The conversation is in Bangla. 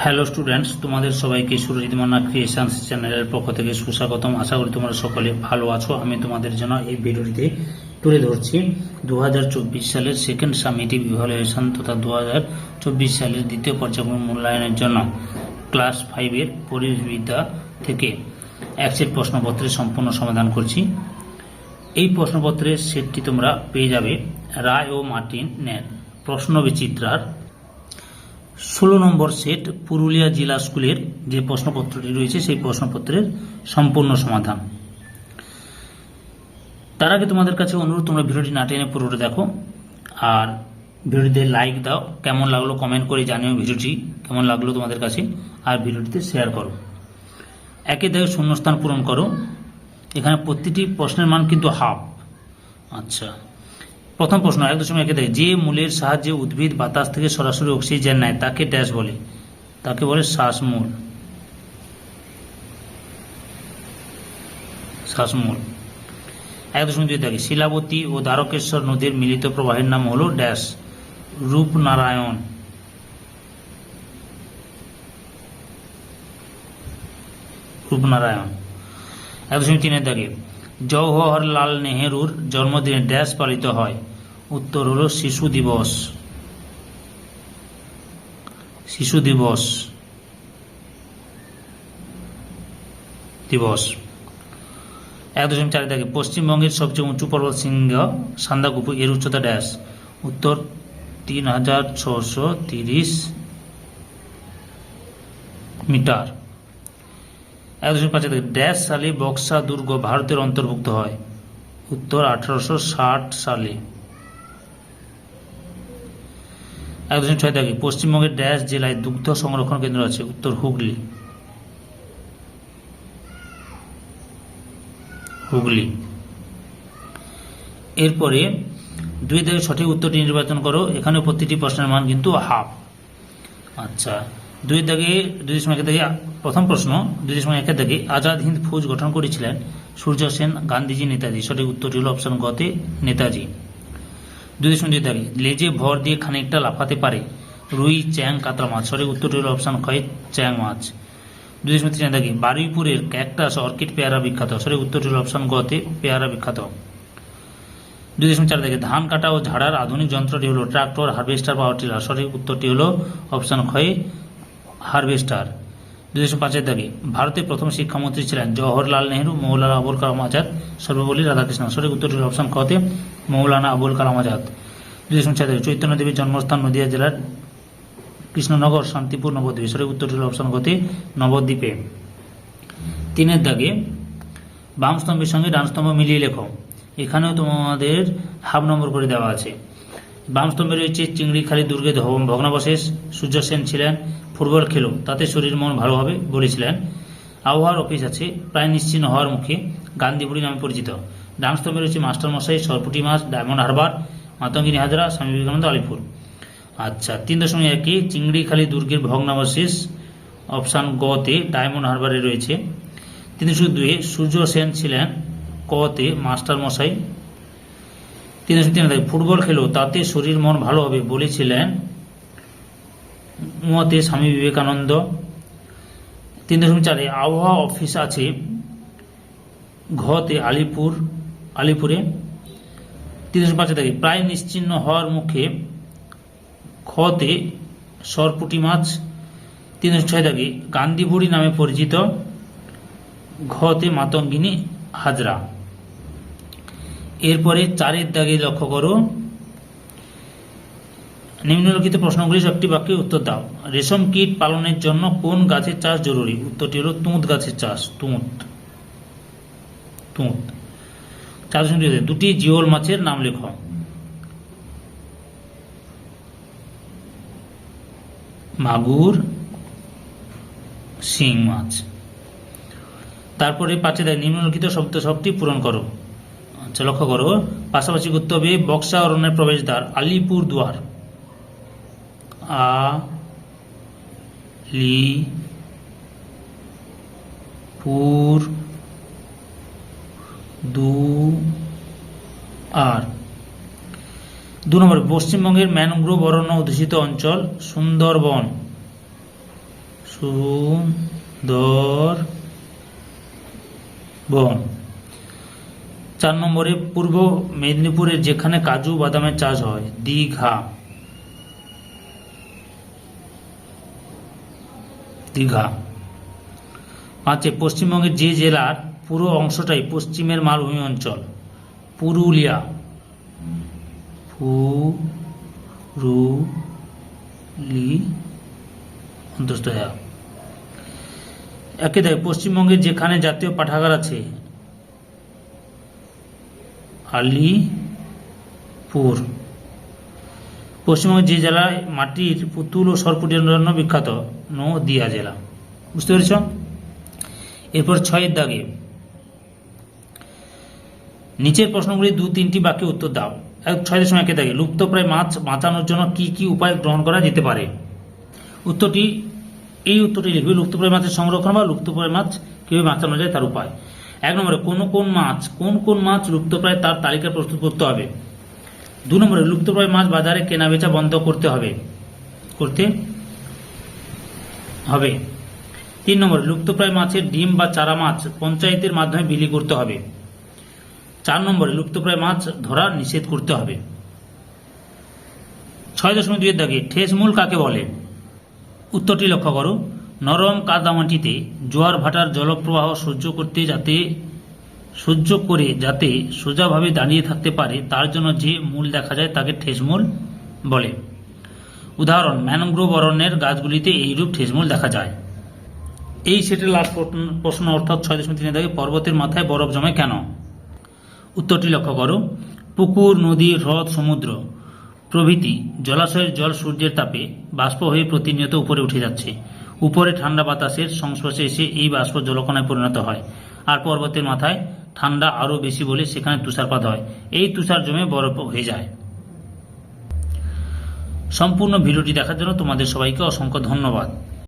হ্যালো স্টুডেন্টস, তোমাদের সবাইকে সুরজিৎ মান্না ক্রিয়েশনস চ্যানেলের পক্ষ থেকে সুস্বাগতম। আশা করি তোমরা সকলে ভালো আছো। আমি তোমাদের জন্য এই ভিডিওটিতে তুলে ধরছি 2024 সালের সেকেন্ড সামেটিভ ইভ্যালুয়েশন তথা 2024 সালের দ্বিতীয় পর্যায়ক্রম মূল্যায়নের জন্য ক্লাস 5-এর পরিবেশবিদ্যা থেকে একসেট প্রশ্নপত্রের সম্পূর্ণ সমাধান করছি। এই প্রশ্নপত্রের সেটটি তোমরা পেয়ে যাবে রায় ও মার্টিনের প্রশ্নবিচিত্রার 16 নম্বর সেট পুরুলিয়া জেলা স্কুলের যে প্রশ্নপত্রটি রয়েছে সেই প্রশ্নপত্রের সম্পূর্ণ সমাধান। তার আগে তোমাদের কাছে অনুরোধ, তোমরা ভিডিওটি না টেনে পুরোটা দেখো আর ভিডিওটিতে লাইক দাও। কেমন লাগলো কমেন্ট করে জানিও ভিডিওটি কেমন লাগলো তোমাদের কাছে, আর ভিডিওটিতে শেয়ার করো। একে দেখে শূন্যস্থান পূরণ করো। এখানে প্রতিটি প্রশ্নের মান কিন্তু হাফ। আচ্ছা, প্রথম প্রশ্ন 1.1 দেখে, যে মূলের সাহায্যে উদ্ভিদ বাতাস থেকে সরাসরি অক্সিজেন নেয় তাকে ড্যাশ বলে? তাকে বলে শ্বাসমূল। শ্বাসমূল। 1.2 দেখে, শিলাবতী ও দ্বারকেশ্বর নদীর মিলিত প্রবাহের নাম হলো ড্যাশ? রূপনারায়ণ। রূপনারায়ণ। 1.3 দেখে, জওহরলাল নেহেরুর জন্মদিনে ড্যাশ পালিত হয়? উত্তর হলো শিশু দিবস। শিশু দিবস। দিবস। 1.4 দেখে, পশ্চিমবঙ্গের সবচেয়ে উঁচু পর্বত শৃঙ্গ সান্দাকফু, এর উচ্চতা ড্যাশ? উত্তর 3630 মিটার। 1.5 দেখে, ড্যাশ সালে বক্সা দুর্গ ভারতের অন্তর্ভুক্ত হয়? উত্তর 1860 সালে। 1.6 দেখে, পশ্চিমবঙ্গের ড্যাশ জেলায় দুগ্ধ সংরক্ষণ কেন্দ্র আছে? উত্তর হুগলি। হুগলি। এরপরে 2 থেকে সঠিক উত্তরটি নির্বাচন করো। এখানে প্রতিটি প্রশ্নের মান কিন্তু হাফ। আচ্ছা, 2 থেকে 2.1 থেকে প্রথম প্রশ্ন 2.1 থেকে, আজাদ হিন্দ ফৌজ গঠন করেছিলেন সূর্য সেন, গান্ধীজি, নেতাজি? সঠিক উত্তরটি হল অপশন গতে নেতাজি। 2.2 থেকে, লেজে ভর দিয়ে খানিকটা লাফাতে পারে? রুই, চ্যাং, কাতলা মাছ? সঠিক উত্তরটি হল অপশন খ, চ্যাং মাছ। 2.3 থেকে, বারুইপুরের ক্যাকটাস অর্কিড পেয়ারা বিখ্যাত? সঠিক উত্তরটি হল অপশন গতে পেয়ারা বিখ্যাত। 2.4 থেকে, ধান কাটা ও ঝাড়ার আধুনিক যন্ত্রটি হল ট্রাক্টর, হারভেস্টার, পাওয়ার টিলার? সঠিক উত্তরটি হল অপশন খ, হারভেস্টার। 2.5 থেকে, ভারতের প্রথম শিক্ষামন্ত্রী ছিলেন জওহরলাল নেহেরু, মৌলানা আবুল কালাম আজাদ, সর্বপল্লী রাধাকৃষ্ণন? সঠিক উত্তরটি হল অপশন খতে মৌলানা আবুল কালাম আজাদ। 2.6 থেকে, চৈতন্য দেবীর জন্মস্থান নদিয়া জেলার কৃষ্ণনগর, শান্তিপুর, নবদ্বীপে? সঠিক উত্তরটি হল অপশন গতে নবদ্বীপে। 3 দাগে, বাম স্তম্ভের সঙ্গে ডান স্তম্ভ মিলিয়ে লেখো। এখানেও তোমাদের হাফ নম্বর করে দেওয়া আছে। বাম স্তম্ভে রয়েছে চিংড়িখালি দুর্গে ভগ্নাবশেষ, সূর্য সেন ছিলেন, ফুটবল খেলো তাতে শরীর মন ভালো হবে বলেছিলেন, আবহাওয়ার অফিস আছে, প্রায় নিশ্চিহ্ন হওয়ার মুখে, গান্ধীবুড়ি নামে পরিচিত। ডান স্তম্ভে রয়েছে মাস্টারমশাই, সরপুটি মাছ, ডায়মন্ড হারবার, মাতঙ্গিনী হাজরা, স্বামী বিবেকানন্দ, আলিপুর। আচ্ছা, 3.1 চিংড়িখালি দুর্গের ভগ্নাবশেষ অপশান গতে ডায়মন্ড হারবারে রয়েছে। 3.2 সূর্য সেন ছিলেন কতে মাস্টার মশাই। 3.3 ফুটবল খেলো তাতে শরীর মন ভালো হবে বলেছিলেন মতে স্বামী বিবেকানন্দ। 3.4 আবহাওয়া অফিস আছে ঘতে আলিপুরে। 3.5 থেকে, প্রায় নিশ্চিহ্ন হওয়ার মুখে খতে সরপুটি মাছ। 3.6 থেকে, গান্ধীবুড়ি নামে পরিচিত ঘতে মাতঙ্গিনী হাজরা। এরপরে 4 দাগে লক্ষ্য করো, নিম্নলিখিত প্রশ্নগুলি একটি বাক্যে উত্তর দাও। রেশম কীট পালনের জন্য কোন গাছের চাষ জরুরি? উত্তরটি হল তুঁত গাছের চাষ। তুঁত। 4.2 দুটি জিওল মাছের নাম লেখো। মাগুর, শিং মাছ। তারপরে 5 নিম্নলিখিত শব্দ সবটি পূরণ করো। আচ্ছা, লক্ষ্য করো, পাশাপাশি করতে হবে। বক্সা অরণ্যের প্রবেশদ্বার আলিপুর দুয়ার। পুর দুয়ার। 2 নম্বর, পশ্চিমবঙ্গের ম্যানগ্রোভ অরণ্য অধ্যুষিত অঞ্চল সুন্দরবন। সুন্দরবন। 4 নম্বরে পূর্ব মেদিনীপুরের যেখানে কাজু বাদামের চাষ হয়, দীঘা। দীঘা। 5 পশ্চিমবঙ্গের যে জেলার পুরো অংশটাই পশ্চিমের মালভূমি অঞ্চল, পুরুলিয়া। একে দেয় পশ্চিমবঙ্গের যেখানে জাতীয় পাঠাগার আছে, আলিপুর। পশ্চিমবঙ্গের যে জেলায় মাটির পুতুল ও সরপুটির জন্য বিখ্যাত, নদিয়া জেলা। বুঝতে পেরেছ? এরপর 6 দাগে নিচের প্রশ্নগুলি 2-3টি বাক্যে উত্তর দাও। 6.1 দাগে লুপ্তপ্রায় মাছ বাঁচানোর জন্য কি কি উপায় গ্রহণ করা যেতে পারে? এই উত্তরটি লিখবে, লুপ্তপ্রায় মাছের সংরক্ষণ বা লুপ্তপ্রায় মাছ কিভাবে বাঁচানো যায় তার উপায়। 1 নম্বরে কোন কোন মাছ লুপ্তপ্রায় তার তালিকা প্রস্তুত করতে হবে। 2 নম্বরে লুপ্তপ্রায় মাছ বাজারে কেনা বেচা বন্ধ করতে হবে। 3 নম্বরে লুপ্তপ্রায় মাছের ডিম বা চারা মাছ পঞ্চায়েতের মাধ্যমে বিলি করতে হবে। 4 নম্বরে লুপ্তপ্রায় মাছ ধরা নিষেধ করতে হবে। 6.2 দাগে ঠেসমূল কাকে বলে? উত্তরটি লক্ষ্য করো। নরম কাদামাটিতে জোয়ার ভাটার জলপ্রবাহ সহ্য করে যাতে সোজাভাবে দাঁড়িয়ে থাকতে পারে তার জন্য যে মূল দেখা যায় তাকে ঠেসমূল বলে। উদাহরণ, ম্যানগ্রোভ অরণ্যের গাছগুলিতে এইরূপ ঠেসমূল দেখা যায়। এই সেটের লাস্ট প্রশ্ন অর্থাৎ 6.3 দাগে পর্বতের মাথায় বরফ জমে কেন? উত্তরটি লক্ষ্য করো। পুকুর, নদী, হ্রদ, সমুদ্র প্রভৃতি জলাশয়ের জল সূর্যের তাপে বাষ্প হয়ে প্রতিনিয়ত উপরে উঠে যাচ্ছে। উপরে ঠান্ডা বাতাসের সংস্পর্শে এসে এই বাষ্প জলকণায় পরিণত হয়, আর পর্বতের মাথায় ঠান্ডা আরও বেশি বলে সেখানে তুষারপাত হয়। এই তুষার জমে বরফ হয়ে যায়। সম্পূর্ণ ভিডিওটি দেখার জন্য তোমাদের সবাইকে অসংখ্য ধন্যবাদ।